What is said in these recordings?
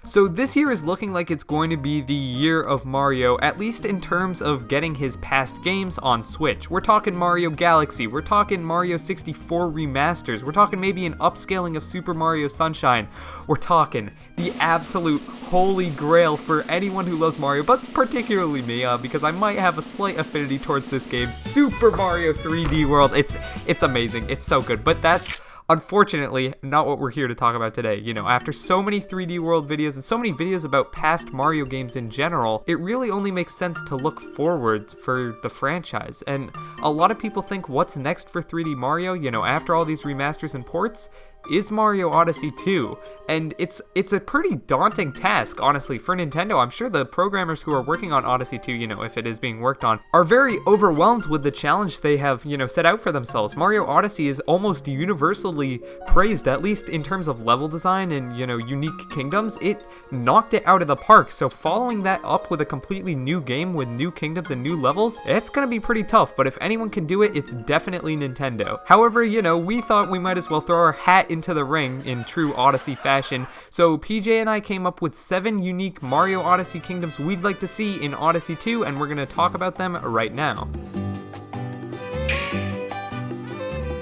So this year is looking like it's going to be the year of Mario, at least in terms of getting his past games on Switch. We're talking Mario Galaxy, we're talking Mario 64 remasters, we're talking maybe an upscaling of Super Mario Sunshine, we're talking the absolute holy grail for anyone who loves Mario, but particularly me, because I might have a slight affinity towards this game, Super Mario 3D World. It's amazing, it's so good, but that's unfortunately not what we're here to talk about today. You know, after so many 3D World videos and so many videos about past Mario games in general, it really only makes sense to look forward for the franchise. And a lot of people think, what's next for 3D Mario? You know, after all these remasters and ports, is Mario Odyssey 2? And it's a pretty daunting task, honestly, for Nintendo. I'm sure the programmers who are working on Odyssey 2, you know, if it is being worked on, are very overwhelmed with the challenge they have, you know, set out for themselves. Mario Odyssey is almost universally praised, at least in terms of level design and, you know, unique kingdoms. It knocked it out of the park, so following that up with a completely new game with new kingdoms and new levels, it's gonna be pretty tough, but if anyone can do it, it's definitely Nintendo. However, you know, we thought we might as well throw our hat into the ring in true Odyssey fashion, so PJ and I came up with 7 unique Mario Odyssey kingdoms we'd like to see in Odyssey 2, and we're gonna talk about them right now.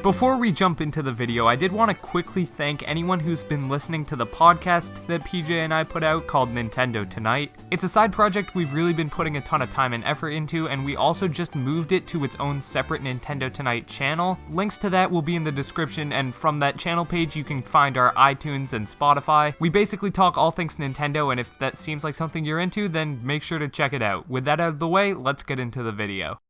Before we jump into the video, I did want to quickly thank anyone who's been listening to the podcast that PJ and I put out called Nintendo Tonight. It's a side project we've really been putting a ton of time and effort into, and we also just moved it to its own separate Nintendo Tonight channel. Links to that will be in the description, and from that channel page you can find our iTunes and Spotify. We basically talk all things Nintendo, and if that seems like something you're into, then make sure to check it out. With that out of the way, let's get into the video.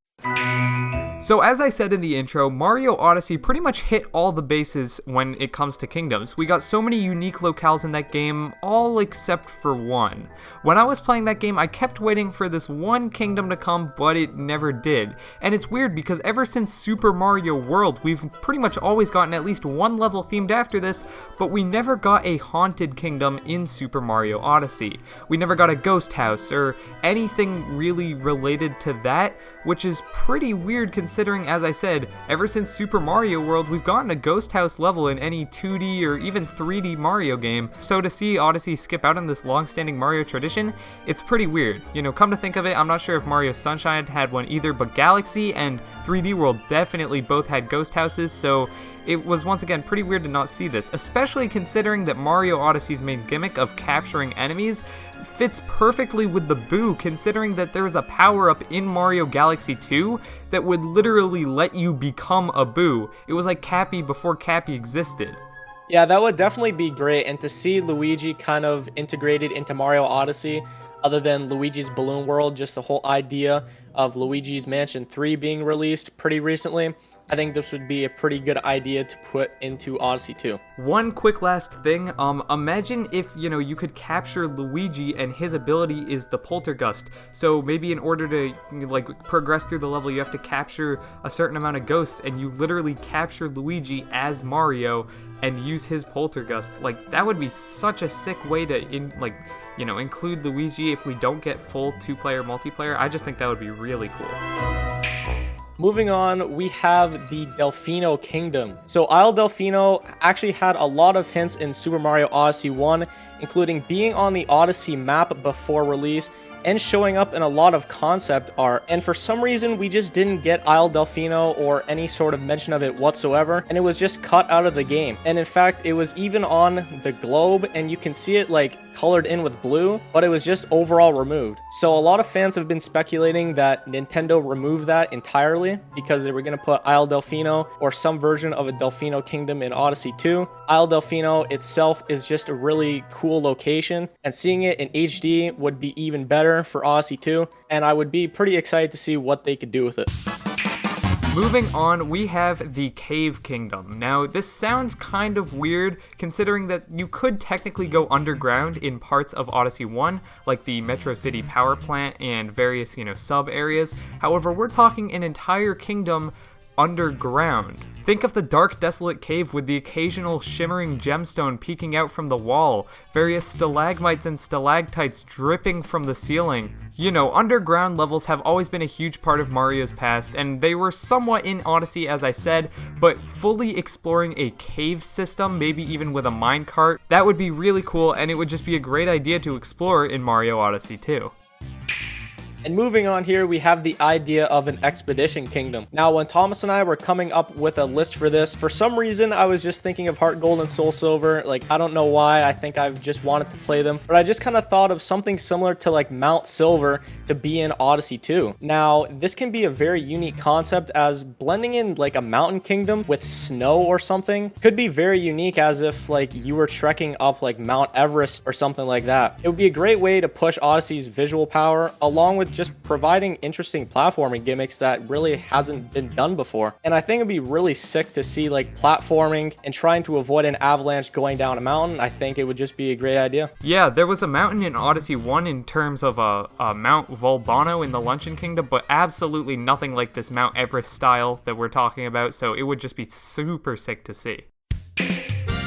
So as I said in the intro, Mario Odyssey pretty much hit all the bases when it comes to kingdoms. We got so many unique locales in that game, all except for one. When I was playing that game, I kept waiting for this one kingdom to come, but it never did. And it's weird because ever since Super Mario World, we've pretty much always gotten at least one level themed after this, but we never got a haunted kingdom in Super Mario Odyssey. We never got a ghost house or anything really related to that, which is pretty weird considering, as I said, ever since Super Mario World, we've gotten a ghost house level in any 2D or even 3D Mario game. So to see Odyssey skip out on this long-standing Mario tradition, it's pretty weird. You know, come to think of it, I'm not sure if Mario Sunshine had one either, but Galaxy and 3D World definitely both had ghost houses, so it was once again pretty weird to not see this, especially considering that Mario Odyssey's main gimmick of capturing enemies fits perfectly with the Boo, considering that there is a power-up in Mario Galaxy 2 that would literally let you become a Boo. It was like Cappy before Cappy existed. Yeah, that would definitely be great, and to see Luigi kind of integrated into Mario Odyssey, other than Luigi's Balloon World, just the whole idea of Luigi's Mansion 3 being released pretty recently, I think this would be a pretty good idea to put into Odyssey 2. One quick last thing, imagine if, you know, you could capture Luigi and his ability is the Poltergust. So maybe in order to, like, progress through the level, you have to capture a certain amount of ghosts, and you literally capture Luigi as Mario and use his Poltergust. Like, that would be such a sick way to, include Luigi if we don't get full 2-player multiplayer. I just think that would be really cool. Moving on, we have the Delfino Kingdom. So Isle Delfino actually had a lot of hints in Super Mario Odyssey 1, including being on the Odyssey map before release and showing up in a lot of concept art. And for some reason, we just didn't get Isle Delfino or any sort of mention of it whatsoever, and it was just cut out of the game. And in fact, it was even on the globe, and you can see it like colored in with blue, but it was just overall removed. So a lot of fans have been speculating that Nintendo removed that entirely because they were going to put Isle Delfino or some version of a Delfino Kingdom in Odyssey 2. Isle Delfino itself is just a really cool location, and seeing it in HD would be even better for Odyssey 2, and I would be pretty excited to see what they could do with it. Moving on, we have the Cave Kingdom. Now, this sounds kind of weird, considering that you could technically go underground in parts of Odyssey 1, like the Metro City power plant and various, sub-areas. However, we're talking an entire kingdom underground. Think of the dark, desolate cave with the occasional shimmering gemstone peeking out from the wall, various stalagmites and stalactites dripping from the ceiling. You know, underground levels have always been a huge part of Mario's past, and they were somewhat in Odyssey, as I said, but fully exploring a cave system, maybe even with a minecart, that would be really cool, and it would just be a great idea to explore in Mario Odyssey 2. And moving on here, we have the idea of an expedition kingdom. Now, when Thomas and I were coming up with a list for this, for some reason, I was just thinking of Heart Gold and Soul Silver. Like, I don't know why. I think I've just wanted to play them. But I just kind of thought of something similar to like Mount Silver to be in Odyssey 2. Now, this can be a very unique concept, as blending in like a mountain kingdom with snow or something could be very unique, as if like you were trekking up like Mount Everest or something like that. It would be a great way to push Odyssey's visual power, along with just providing interesting platforming gimmicks that really hasn't been done before. And I think it'd be really sick to see like platforming and trying to avoid an avalanche going down a mountain. I think it would just be a great idea. Yeah, there was a mountain in Odyssey 1 in terms of a Mount Volbano in the Luncheon Kingdom, but absolutely nothing like this Mount Everest style that we're talking about, so it would just be super sick to see.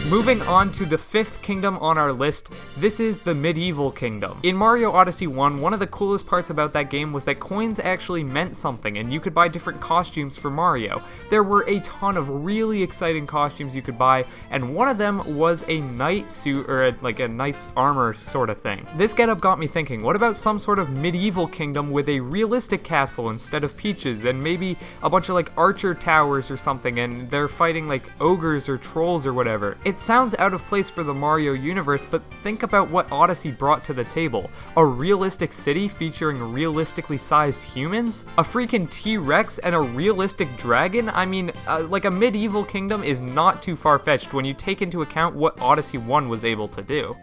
Moving on to the fifth kingdom on our list, this is the Medieval Kingdom. In Mario Odyssey 1, one of the coolest parts about that game was that coins actually meant something, and you could buy different costumes for Mario. There were a ton of really exciting costumes you could buy, and one of them was a knight suit, or like a knight's armor sort of thing. This getup got me thinking, what about some sort of medieval kingdom with a realistic castle instead of peaches, and maybe a bunch of like archer towers or something, and they're fighting like ogres or trolls or whatever. It sounds out of place for the Mario universe, but think about what Odyssey brought to the table. A realistic city featuring realistically sized humans? A freaking T-Rex and a realistic dragon? I mean, like a medieval kingdom is not too far-fetched when you take into account what Odyssey 1 was able to do.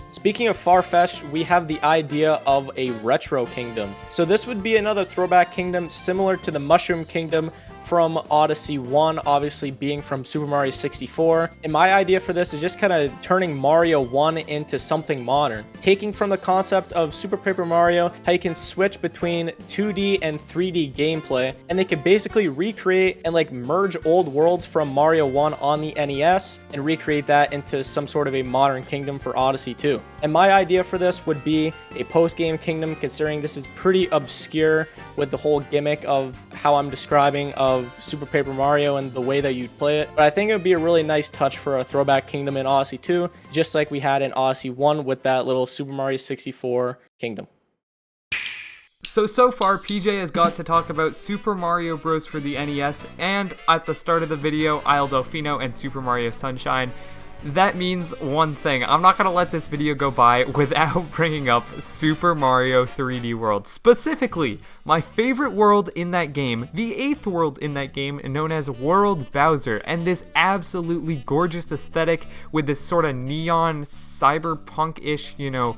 Speaking of far-fetched, we have the idea of a retro kingdom. So this would be another throwback kingdom similar to the Mushroom Kingdom from Odyssey 1, obviously being from Super Mario 64. And my idea for this is just kind of turning Mario 1 into something modern. Taking from the concept of Super Paper Mario, how you can switch between 2D and 3D gameplay, and they could basically recreate and like merge old worlds from Mario 1 on the NES and recreate that into some sort of a modern kingdom for Odyssey 2. And my idea for this would be a post-game kingdom, considering this is pretty obscure with the whole gimmick of how I'm describing of Super Paper Mario and the way that you'd play it. But I think it would be a really nice touch for a throwback kingdom in Odyssey 2, just like we had in Odyssey 1 with that little Super Mario 64 kingdom. So far, PJ has got to talk about Super Mario Bros. For the NES, and at the start of the video, Isle Delfino and Super Mario Sunshine. That means one thing. I'm not going to let this video go by without bringing up Super Mario 3D World. Specifically, my favorite world in that game, the 8th world in that game, known as World Bowser, and this absolutely gorgeous aesthetic with this sort of neon cyberpunk-ish, you know,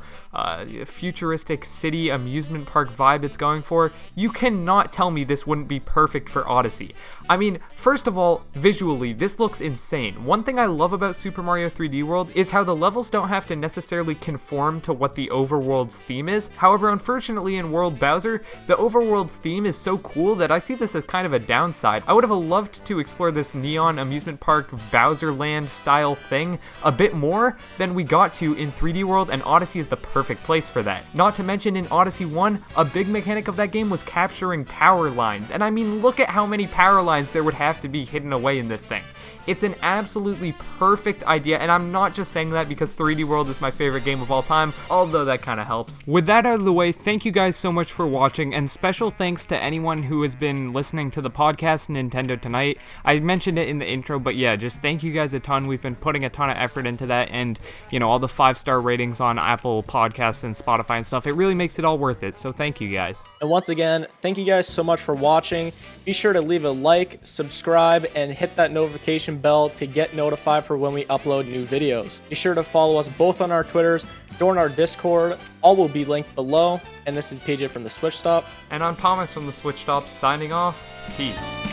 futuristic city amusement park vibe it's going for. You cannot tell me this wouldn't be perfect for Odyssey. I mean, first of all, visually, this looks insane. One thing I love about Super Mario 3D World is how the levels don't have to necessarily conform to what the overworld's theme is. However, unfortunately in World Bowser, the overworld's theme is so cool that I see this as kind of a downside. I would have loved to explore this neon amusement park Bowser Land style thing a bit more than we got to in 3D World, and Odyssey is the perfect place for that. Not to mention in Odyssey 1, a big mechanic of that game was capturing power lines, and I mean, look at how many power lines there would have to be hidden away in this thing. It's an absolutely perfect idea, and I'm not just saying that because 3D World is my favorite game of all time, although that kind of helps. With that out of the way, thank you guys so much for watching, and special thanks to anyone who has been listening to the podcast Nintendo Tonight. I mentioned it in the intro, but yeah, just thank you guys a ton. We've been putting a ton of effort into that, and you know, all the 5-star ratings on Apple Podcasts and Spotify and stuff, it really makes it all worth it, so thank you guys. And once again, thank you guys so much for watching. Be sure to leave a like, subscribe, and hit that notification bell to get notified for when we upload new videos. Be sure to follow us both on our Twitters, join our Discord, all will be linked below. And this is PJ from the Switch Stop. And I'm Thomas from the Switch Stop, signing off. Peace.